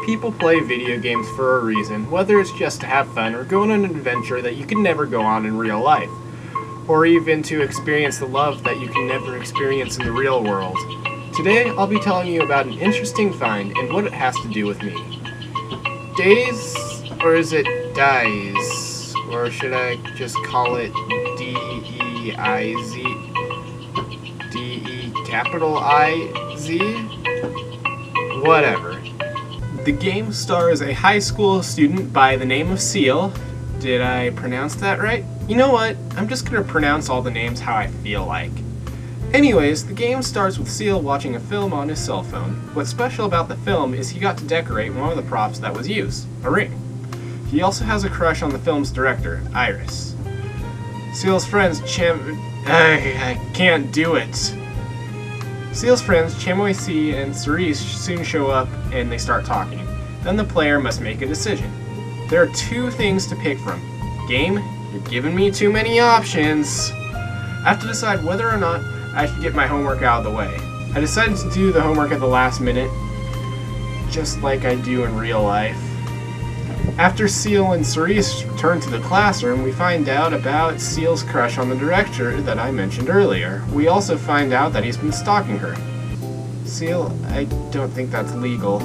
People play video games for a reason, whether it's just to have fun or go on an adventure that you can never go on in real life, or even to experience the love that you can never experience in the real world. Today, I'll be telling you about an interesting find and what it has to do with me. deIz, or is it deIz? Or should I just call it DEIZ? DE-I-Z? Whatever. The game stars a high school student by the name of Seal. Did I pronounce that right? You know what? I'm just gonna pronounce all the names how I feel like. Anyways, the game starts with Seal watching a film on his cell phone. What's special about the film is he got to decorate one of the props that was used, a ring. He also has a crush on the film's director, Iris. Seal's friends I can't do it. Seal's friends, Chamoisi and Cerise, soon show up and they start talking. Then the player must make a decision. There are two things to pick from. Game, you're giving me too many options. I have to decide whether or not I should get my homework out of the way. I decided to do the homework at the last minute, just like I do in real life. After Seal and Cerise return to the classroom, we find out about Seal's crush on the director that I mentioned earlier. We also find out that he's been stalking her. Seal, I don't think that's legal.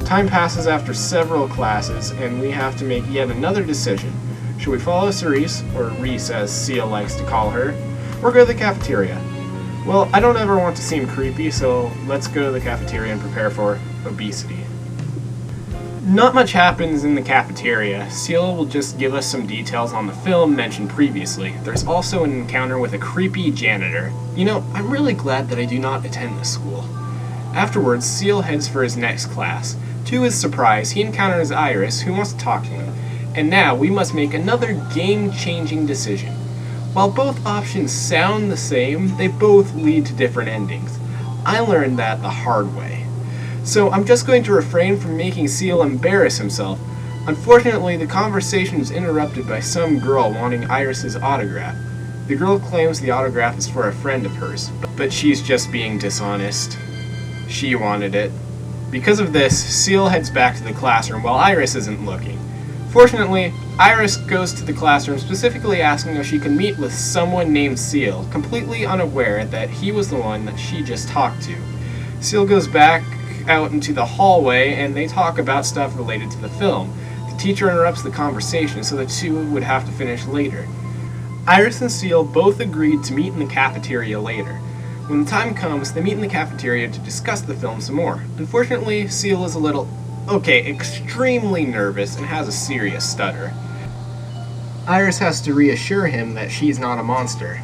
Time passes after several classes, and we have to make yet another decision. Should we follow Cerise, or Reese as Seal likes to call her, or go to the cafeteria? Well, I don't ever want to seem creepy, so let's go to the cafeteria and prepare for obesity. Not much happens in the cafeteria. Seal will just give us some details on the film mentioned previously. There's also an encounter with a creepy janitor. You know, I'm really glad that I do not attend this school. Afterwards, Seal heads for his next class. To his surprise, he encounters Iris, who wants to talk to him. And now we must make another game-changing decision. While both options sound the same, they both lead to different endings. I learned that the hard way. So I'm just going to refrain from making Seal embarrass himself. Unfortunately, the conversation is interrupted by some girl wanting Iris's autograph. The girl claims the autograph is for a friend of hers, but she's just being dishonest. She wanted it. Because of this, Seal heads back to the classroom while Iris isn't looking. Fortunately, Iris goes to the classroom specifically asking if she can meet with someone named Seal, completely unaware that he was the one that she just talked to. Seal goes back out into the hallway and they talk about stuff related to the film. The teacher interrupts the conversation, so the two would have to finish later. Iris and Seal both agreed to meet in the cafeteria later. When the time comes, they meet in the cafeteria to discuss the film some more. Unfortunately, Seal is extremely nervous and has a serious stutter. Iris has to reassure him that she's not a monster.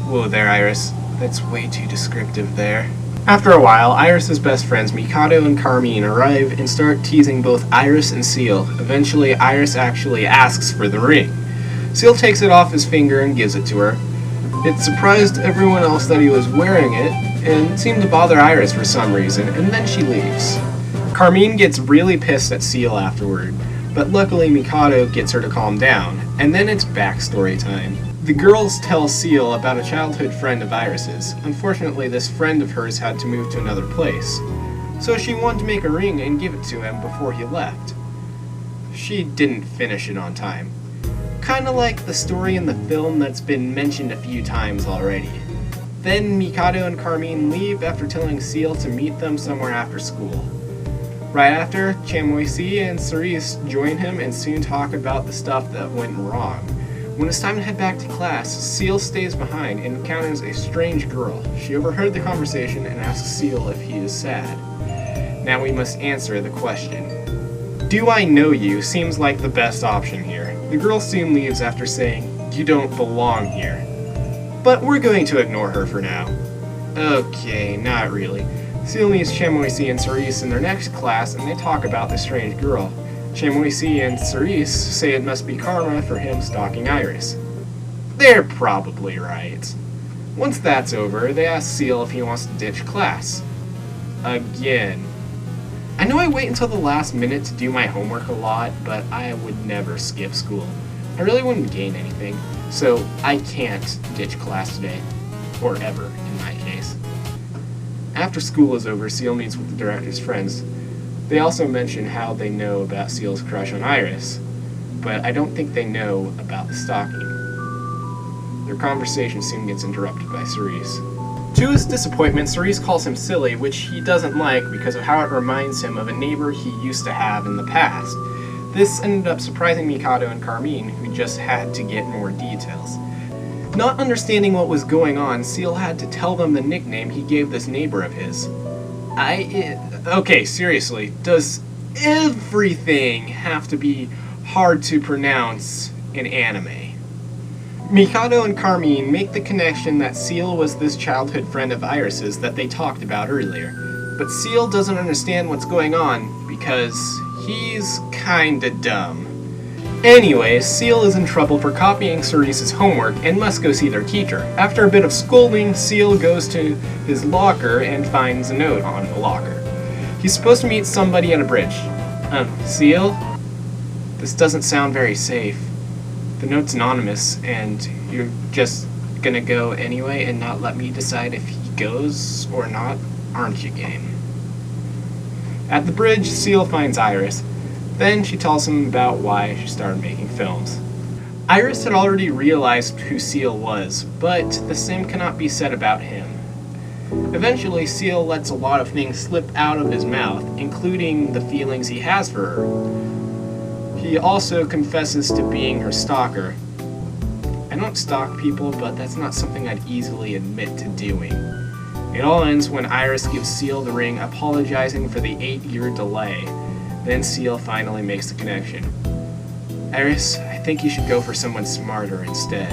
Whoa there, Iris. That's way too descriptive there. After a while, Iris's best friends Mikado and Carmine arrive and start teasing both Iris and Seal. Eventually, Iris actually asks for the ring. Seal takes it off his finger and gives it to her. It surprised everyone else that he was wearing it, and seemed to bother Iris for some reason, and then she leaves. Carmine gets really pissed at Seal afterward, but luckily Mikado gets her to calm down, and then it's backstory time. The girls tell Seal about a childhood friend of Iris's. Unfortunately, this friend of hers had to move to another place, so she wanted to make a ring and give it to him before he left. She didn't finish it on time. Kinda like the story in the film that's been mentioned a few times already. Then Mikado and Carmine leave after telling Seal to meet them somewhere after school. Right after, Chamoisi and Cerise join him and soon talk about the stuff that went wrong. When it's time to head back to class, Seal stays behind and encounters a strange girl. She overheard the conversation and asks Seal if he is sad. Now we must answer the question. Do I know you seems like the best option here. The girl soon leaves after saying, you don't belong here. But we're going to ignore her for now. Okay, not really. Seal meets Chamoisi and Cerise in their next class and they talk about the strange girl. Chamoisi and Cerise say it must be karma for him stalking Iris. They're probably right. Once that's over, they ask Seal if he wants to ditch class. Again. I know I wait until the last minute to do my homework a lot, but I would never skip school. I really wouldn't gain anything, so I can't ditch class today. Or ever, in my case. After school is over, Seal meets with the director's friends. They also mention how they know about Seal's crush on Iris, but I don't think they know about the stalking. Their conversation soon gets interrupted by Cerise. To his disappointment, Cerise calls him silly, which he doesn't like because of how it reminds him of a neighbor he used to have in the past. This ended up surprising Mikado and Carmine, who just had to get more details. Not understanding what was going on, Seal had to tell them the nickname he gave this neighbor of his. Okay, seriously, does everything have to be hard to pronounce in anime? Mikado and Carmine make the connection that Seal was this childhood friend of Iris's that they talked about earlier, but Seal doesn't understand what's going on because he's kinda dumb. Anyway, Seal is in trouble for copying Cerise's homework and must go see their teacher. After a bit of scolding, Seal goes to his locker and finds a note on the locker. He's supposed to meet somebody at a bridge. Seal? This doesn't sound very safe. The note's anonymous, and you're just gonna go anyway and not let me decide if he goes or not, aren't you, game? At the bridge, Seal finds Iris. Then she tells him about why she started making films. Iris had already realized who Seal was, but the same cannot be said about him. Eventually, Seal lets a lot of things slip out of his mouth, including the feelings he has for her. He also confesses to being her stalker. I don't stalk people, but that's not something I'd easily admit to doing. It all ends when Iris gives Seal the ring, apologizing for the 8-year delay. Then Seal finally makes the connection. Iris, I think you should go for someone smarter instead.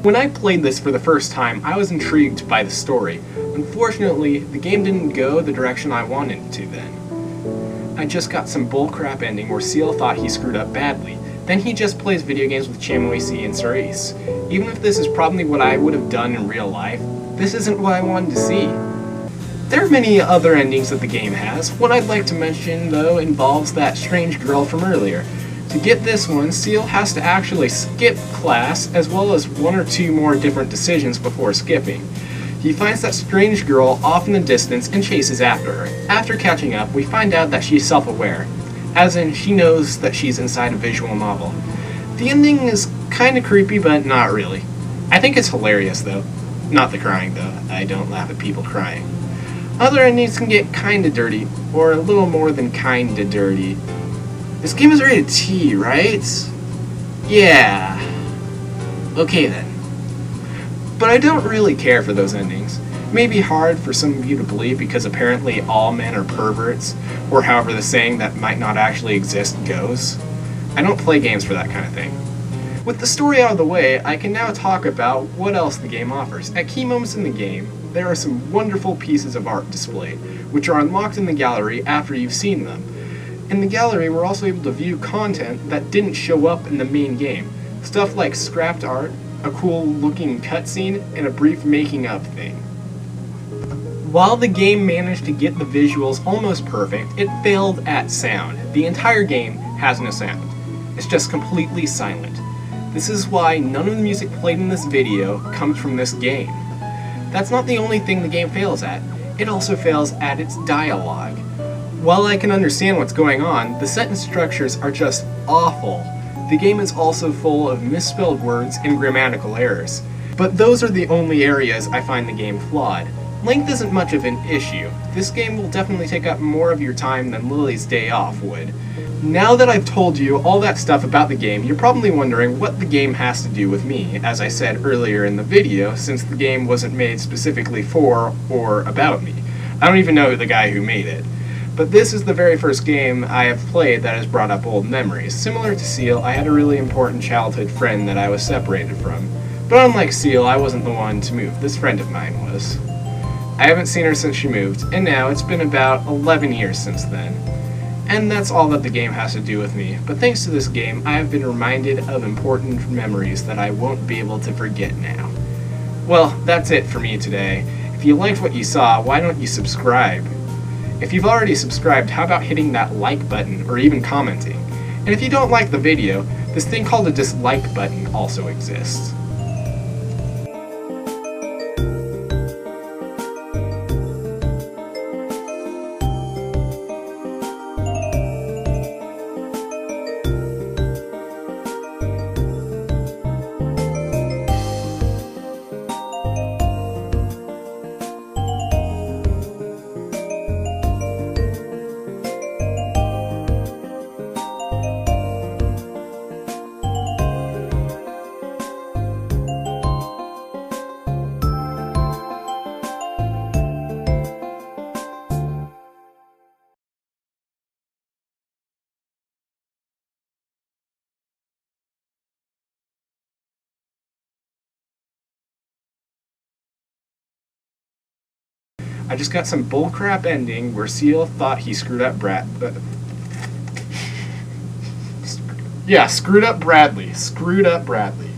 When I played this for the first time, I was intrigued by the story. Unfortunately, the game didn't go the direction I wanted it to then. I just got some bullcrap ending where Seal thought he screwed up badly. Then he just plays video games with Chamoisi and Cerise. Even if this is probably what I would have done in real life, this isn't what I wanted to see. There are many other endings that the game has. One I'd like to mention, though, involves that strange girl from earlier. To get this one, Seal has to actually skip class, as well as 1 or 2 more different decisions before skipping. He finds that strange girl off in the distance and chases after her. After catching up, we find out that she's self-aware, as in she knows that she's inside a visual novel. The ending is kinda creepy, but not really. I think it's hilarious, though. Not the crying, though. I don't laugh at people crying. Other endings can get kinda dirty, or a little more than kinda dirty. This game is rated T, right? Yeah. Okay then. But I don't really care for those endings. It may be hard for some of you to believe because apparently all men are perverts, or however the saying that might not actually exist goes. I don't play games for that kind of thing. With the story out of the way, I can now talk about what else the game offers. At key moments in the game, there are some wonderful pieces of art displayed, which are unlocked in the gallery after you've seen them. In the gallery, we're also able to view content that didn't show up in the main game. Stuff like scrapped art, a cool looking cutscene, and a brief making of thing. While the game managed to get the visuals almost perfect, it failed at sound. The entire game has no sound. It's just completely silent. This is why none of the music played in this video comes from this game. That's not the only thing the game fails at. It also fails at its dialogue. While I can understand what's going on, the sentence structures are just awful. The game is also full of misspelled words and grammatical errors. But those are the only areas I find the game flawed. Length isn't much of an issue. This game will definitely take up more of your time than Lily's Day Off would. Now that I've told you all that stuff about the game, you're probably wondering what the game has to do with me, as I said earlier in the video, since the game wasn't made specifically for or about me. I don't even know the guy who made it. But this is the very first game I have played that has brought up old memories. Similar to Seal, I had a really important childhood friend that I was separated from. But unlike Seal, I wasn't the one to move. This friend of mine was. I haven't seen her since she moved, and now it's been about 11 years since then. And that's all that the game has to do with me. But thanks to this game, I have been reminded of important memories that I won't be able to forget now. Well, that's it for me today. If you liked what you saw, why don't you subscribe? If you've already subscribed, how about hitting that like button or even commenting? And if you don't like the video, this thing called a dislike button also exists. I just got some bullcrap ending where Seal thought he screwed up Screwed up Bradley. Screwed up Bradley.